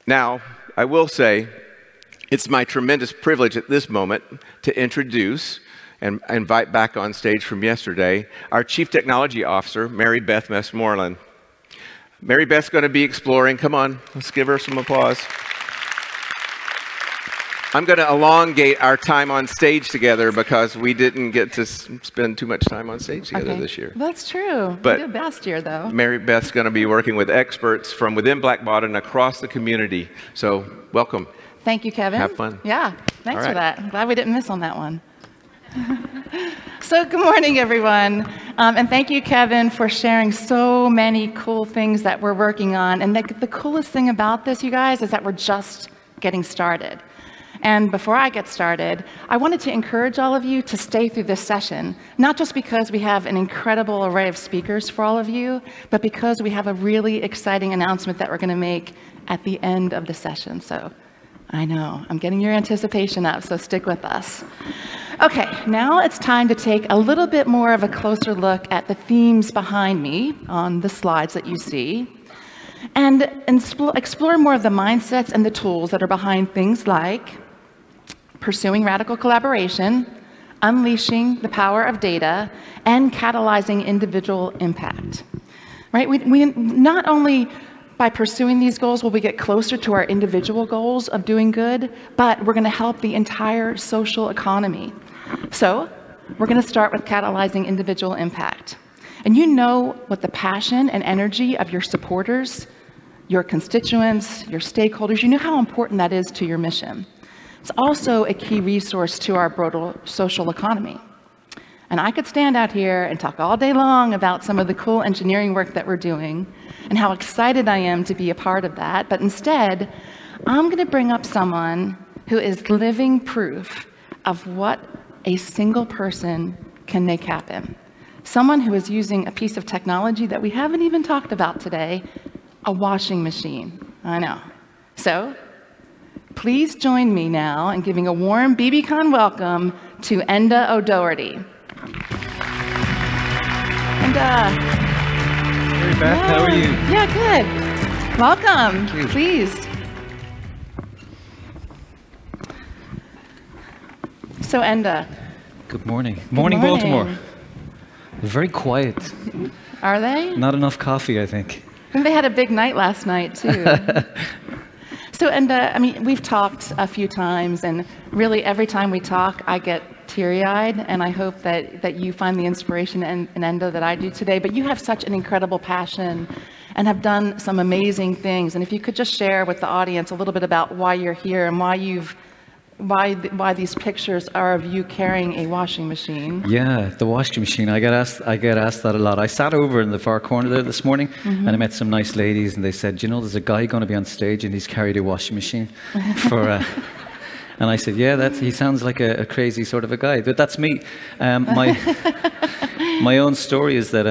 Now, I will say, it's my tremendous privilege at this moment to introduce and invite back on stage from yesterday our Chief Technology Officer, Mary Beth Westmoreland. Mary Beth's going to be exploring. Come on, let's give her some applause. I'm going to elongate our time on stage together because we didn't get to spend too much time on stage together this year. That's true. But we did last year, though. Mary Beth's going to be working with experts from within Black Bottom and across the community. So welcome. Thank you, Kevin. Have fun. Yeah, thanks for that. I'm glad we didn't miss on that one. So good morning, everyone. And thank you, Kevin, for sharing so many cool things that we're working on. And the coolest thing about this, you guys, is that we're just getting started. And before I get started, I wanted to encourage all of you to stay through this session, not just because we have an incredible array of speakers for all of you, but because we have a really exciting announcement that we're going to make at the end of the session. So I know, I'm getting your anticipation up, so stick with us. Okay, now it's time to take a little bit more of a closer look at the themes behind me on the slides that you see, and explore more of the mindsets and the tools that are behind things like pursuing radical collaboration, unleashing the power of data, and catalyzing individual impact. Right? We not only by pursuing these goals will we get closer to our individual goals of doing good, but we're going to help the entire social economy. So we're going to start with catalyzing individual impact. And you know what the passion and energy of your supporters, your constituents, your stakeholders, you know how important that is to your mission. It's also a key resource to our broader social economy. And I could stand out here and talk all day long about some of the cool engineering work that we're doing and how excited I am to be a part of that. But instead, I'm going to bring up someone who is living proof of what a single person can make happen. Someone who is using a piece of technology that we haven't even talked about today, a washing machine. I know. So please join me now in giving a warm bbcon welcome to Enda Doherty. Enda. Hey, Beth, how are you? Yeah, good. Welcome. Please. So, Enda. Good morning. Morning, Baltimore. Very quiet. Are they? Not enough coffee, I think. And they had a big night last night, too. So, Enda, I mean, we've talked a few times, and really every time we talk, I get teary-eyed, and I hope that you find the inspiration in Enda that I do today. But you have such an incredible passion and have done some amazing things. And if you could just share with the audience a little bit about why you're here and why these pictures are of you carrying a washing machine. Yeah, the washing machine. I get asked that a lot. I sat over in the far corner there this morning, and I met some nice ladies, and they said, you know, there's a guy going to be on stage, and he's carried a washing machine for. And I said, yeah, he sounds like a crazy sort of a guy, but that's me. My own story is that,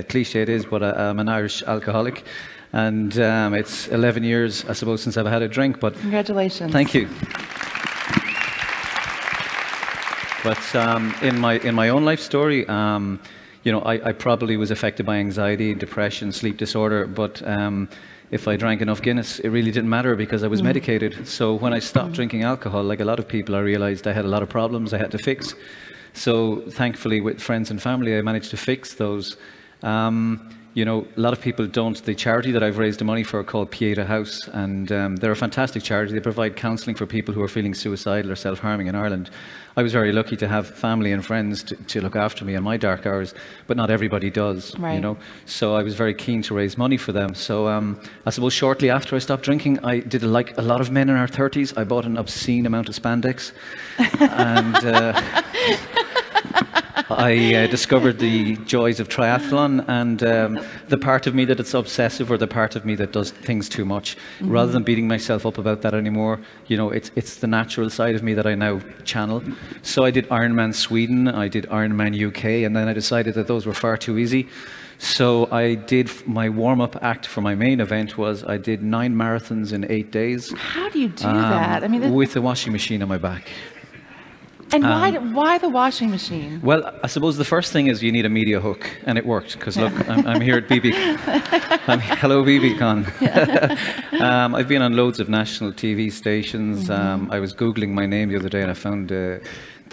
cliche it is, but I'm an Irish alcoholic, and it's 11 years, I suppose, since I've had a drink. But congratulations. Thank you. But in my own life story, you know, I probably was affected by anxiety, depression, sleep disorder, but if I drank enough Guinness, it really didn't matter because I was medicated. So when I stopped drinking alcohol, like a lot of people, I realized I had a lot of problems I had to fix. So thankfully, with friends and family, I managed to fix those. You know, a lot of people don't. The charity that I've raised the money for called Pieta House, and they're a fantastic charity. They provide counselling for people who are feeling suicidal or self-harming in Ireland. I was very lucky to have family and friends to look after me in my dark hours, but not everybody does, you know. So I was very keen to raise money for them. So I suppose shortly after I stopped drinking, I did like a lot of men in our 30s. I bought an obscene amount of spandex, and I discovered the joys of triathlon, and the part of me that it's obsessive, or the part of me that does things too much. Rather than beating myself up about that anymore, you know, it's the natural side of me that I now channel. So I did Ironman Sweden, I did Ironman UK, and then I decided that those were far too easy. So I did my warm-up act for my main event was I did 9 marathons in 8 days. How do you do that? I mean, with a washing machine on my back. And why the washing machine? Well, I suppose the first thing is you need a media hook, and it worked, because look, I'm here at hello bbcon. I've been on loads of national TV stations. I was Googling my name the other day, and I found the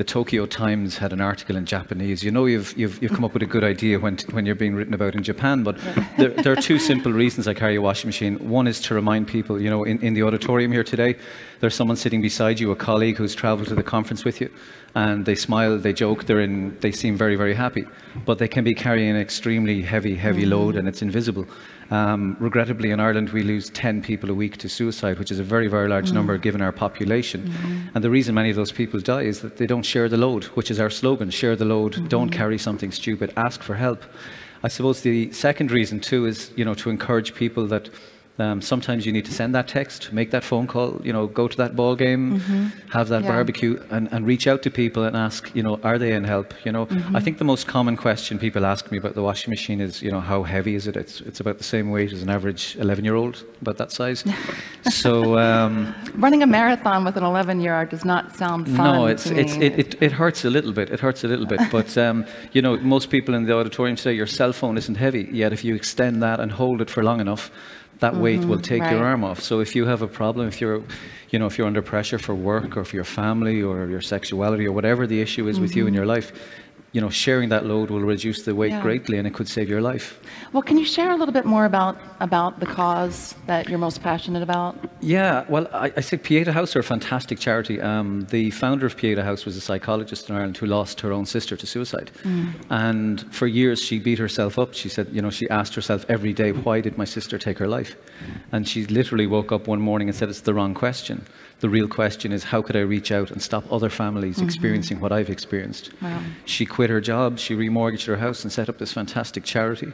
Tokyo Times had an article in Japanese. You know, you've come up with a good idea when you're being written about in Japan, but there are two simple reasons I carry a washing machine. One is to remind people, you know, in the auditorium here today, there's someone sitting beside you, a colleague who's traveled to the conference with you, and they smile, they joke, they seem very, very happy, but they can be carrying an extremely heavy load, and it's invisible. Regrettably, in Ireland, we lose 10 people a week to suicide, which is a very, very large number given our population. And the reason many of those people die is that they don't share the load, which is our slogan: share the load, don't carry something stupid, ask for help. I suppose the second reason too is, you know, to encourage people that sometimes you need to send that text, make that phone call, you know, go to that ball game, have that barbecue, and reach out to people and ask, you know, are they in help? You know, I think the most common question people ask me about the washing machine is, you know, how heavy is it? It's about the same weight as an average 11-year-old, about that size. So running a marathon with an 11-year-old does not sound fun. No, it hurts a little bit. It hurts a little bit, but you know, most people in the auditorium say your cell phone isn't heavy. Yet if you extend that and hold it for long enough, that weight will take your arm off. So if you have a problem, if you're under pressure for work or for your family or your sexuality or whatever the issue is with you in your life, you know, sharing that load will reduce the weight greatly, and it could save your life. Well, can you share a little bit more about the cause that you're most passionate about? Yeah, well, I say Pieta House are a fantastic charity. The founder of Pieta House was a psychologist in Ireland who lost her own sister to suicide. And for years she beat herself up. She said, you know, she asked herself every day, why did my sister take her life? And she literally woke up one morning and said, it's the wrong question. The real question is, how could I reach out and stop other families experiencing what I've experienced? Wow. She quit her job, she remortgaged her house and set up this fantastic charity.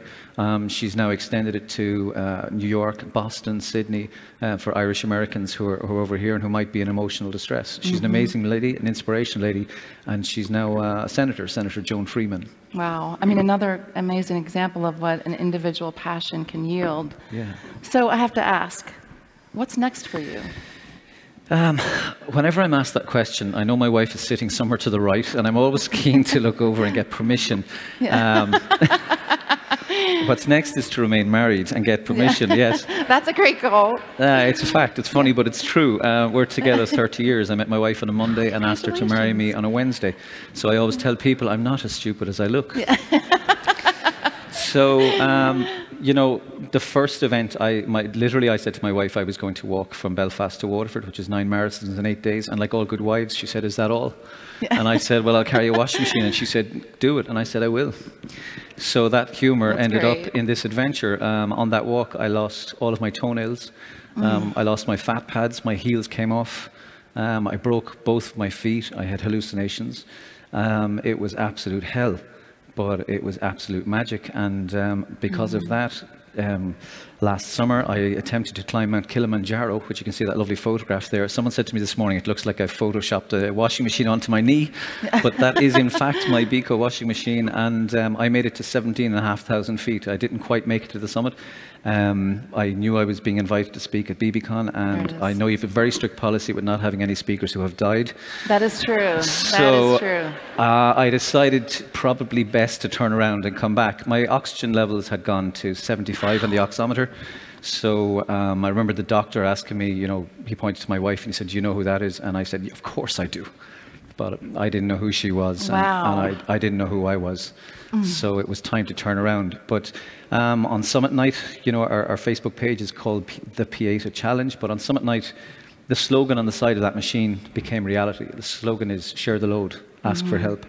She's now extended it to New York, Boston, Sydney, for Irish Americans who are over here and who might be in emotional distress. She's an amazing lady, an inspirational lady, and she's now a senator, Senator Joan Freeman. Wow. I mean, another amazing example of what an individual passion can yield. Yeah. So I have to ask, what's next for you? Whenever I'm asked that question, I know my wife is sitting somewhere to the right, and I'm always keen to look over and get permission. What's next is to remain married and get permission, yes. That's a great goal. It's a fact. It's funny, but it's true. We're together 30 years. I met my wife on a Monday and asked her to marry me on a Wednesday. So I always tell people I'm not as stupid as I look. So, you know, the first event, literally I said to my wife I was going to walk from Belfast to Waterford, which is 9 marathons in 8 days. And like all good wives, she said, is that all? And I said, well, I'll carry a washing machine. And she said, do it. And I said, I will. So that humor ended up in this adventure. On that walk, I lost all of my toenails. I lost my fat pads. My heels came off. I broke both my feet. I had hallucinations. It was absolute hell. But it was absolute magic, and because of that, last summer I attempted to climb Mount Kilimanjaro, which you can see that lovely photograph there. Someone said to me this morning, it looks like I photoshopped a washing machine onto my knee, but that is in fact my bbcon washing machine, and I made it to 17,500 feet. I didn't quite make it to the summit. I knew I was being invited to speak at bbcon, and I know you have a very strict policy with not having any speakers who have died. That is true. So, that is true. I decided probably best to turn around and come back. My oxygen levels had gone to 75 on the oximeter. So I remember the doctor asking me, you know, he pointed to my wife and he said, do you know who that is? And I said, of course I do. But I didn't know who she was, and I didn't know who I was. So it was time to turn around. But on Summit Night, you know, our Facebook page is called the Pieta Challenge, but on Summit Night, the slogan on the side of that machine became reality. The slogan is, share the load, ask for help.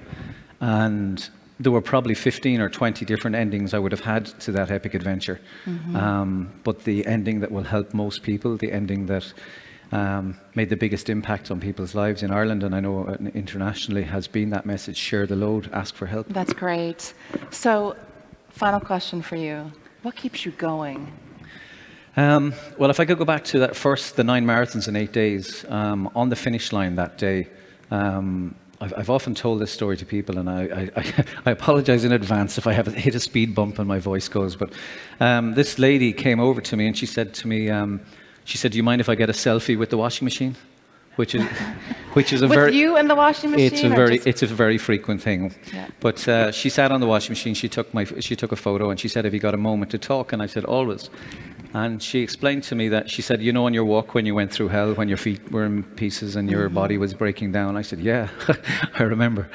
And there were probably 15 or 20 different endings I would have had to that epic adventure. But the ending that will help most people, the ending that made the biggest impact on people's lives in Ireland, and I know internationally, has been that message: share the load, ask for help. That's great. So, final question for you. What keeps you going? Well, if I could go back to the 9 marathons in 8 days, on the finish line that day, I've often told this story to people, and I apologize in advance if I have hit a speed bump and my voice goes, but this lady came over to me and she said to me, she said, do you mind if I get a selfie with the washing machine? which is a With very you in the washing machine? It's a very frequent thing. Yeah. But she sat on the washing machine. She took a photo and she said, "Have you got a moment to talk?" And I said, "Always." And she explained to me that she said, "You know, on your walk when you went through hell, when your feet were in pieces and your body was breaking down." I said, "Yeah, I remember."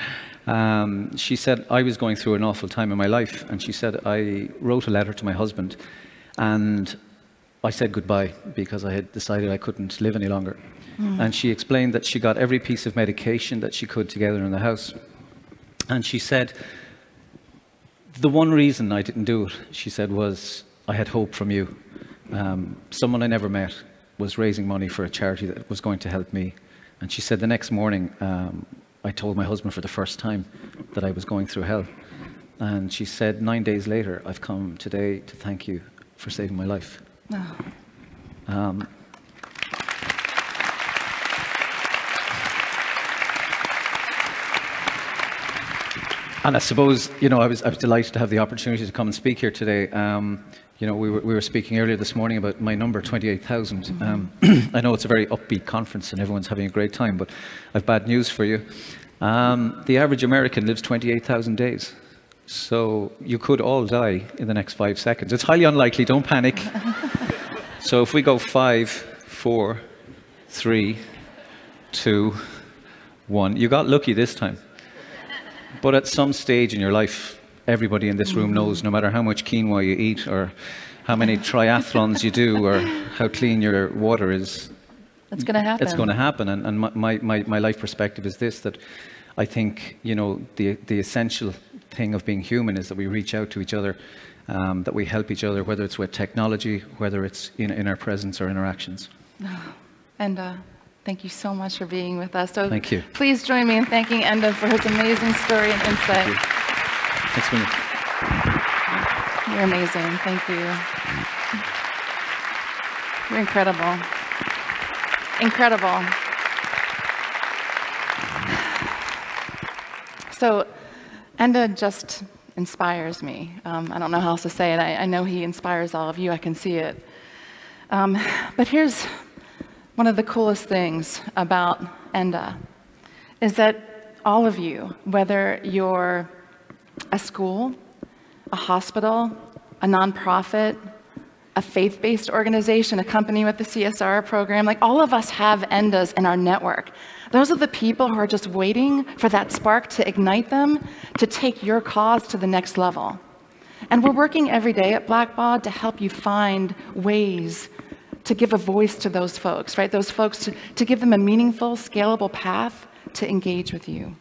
She said, "I was going through an awful time in my life," and she said, "I wrote a letter to my husband, and I said goodbye because I had decided I couldn't live any longer." And she explained that she got every piece of medication that she could together in the house. And she said, "The one reason I didn't do it," she said, "was I had hope from you. Someone I never met was raising money for a charity that was going to help me." And she said, "The next morning, I told my husband for the first time that I was going through hell." And she said, 9 days later, "I've come today to thank you for saving my life." Oh. And I suppose, you know, I was delighted to have the opportunity to come and speak here today. You know, we were speaking earlier this morning about my number, 28,000. I know it's a very upbeat conference and everyone's having a great time, but I've bad news for you. The average American lives 28,000 days. So you could all die in the next 5 seconds. It's highly unlikely, don't panic. So if we go 5, 4, 3, 2, 1, you got lucky this time. But at some stage in your life, everybody in this room knows, no matter how much quinoa you eat or how many triathlons you do or how clean your water is, it's going to happen. It's going to happen. And my life perspective is this, that I think, you know, the essential thing of being human is that we reach out to each other, that we help each other, whether it's with technology, whether it's in our presence or interactions. Enda, thank you so much for being with us. So thank you. Please join me in thanking Enda for his amazing story and insight. Thank you. Thanks, Minnie. You're amazing. Thank you. You're incredible. Incredible. So Enda just inspires me. I don't know how else to say it. I know he inspires all of you. I can see it. But here's one of the coolest things about Enda is that all of you, whether you're a school, a hospital, a nonprofit, a faith-based organization, a company with a CSR program, like all of us have Endas in our network. Those are the people who are just waiting for that spark to ignite them to take your cause to the next level. And we're working every day at Blackbaud to help you find ways to give a voice to those folks, right? Those folks to give them a meaningful, scalable path to engage with you.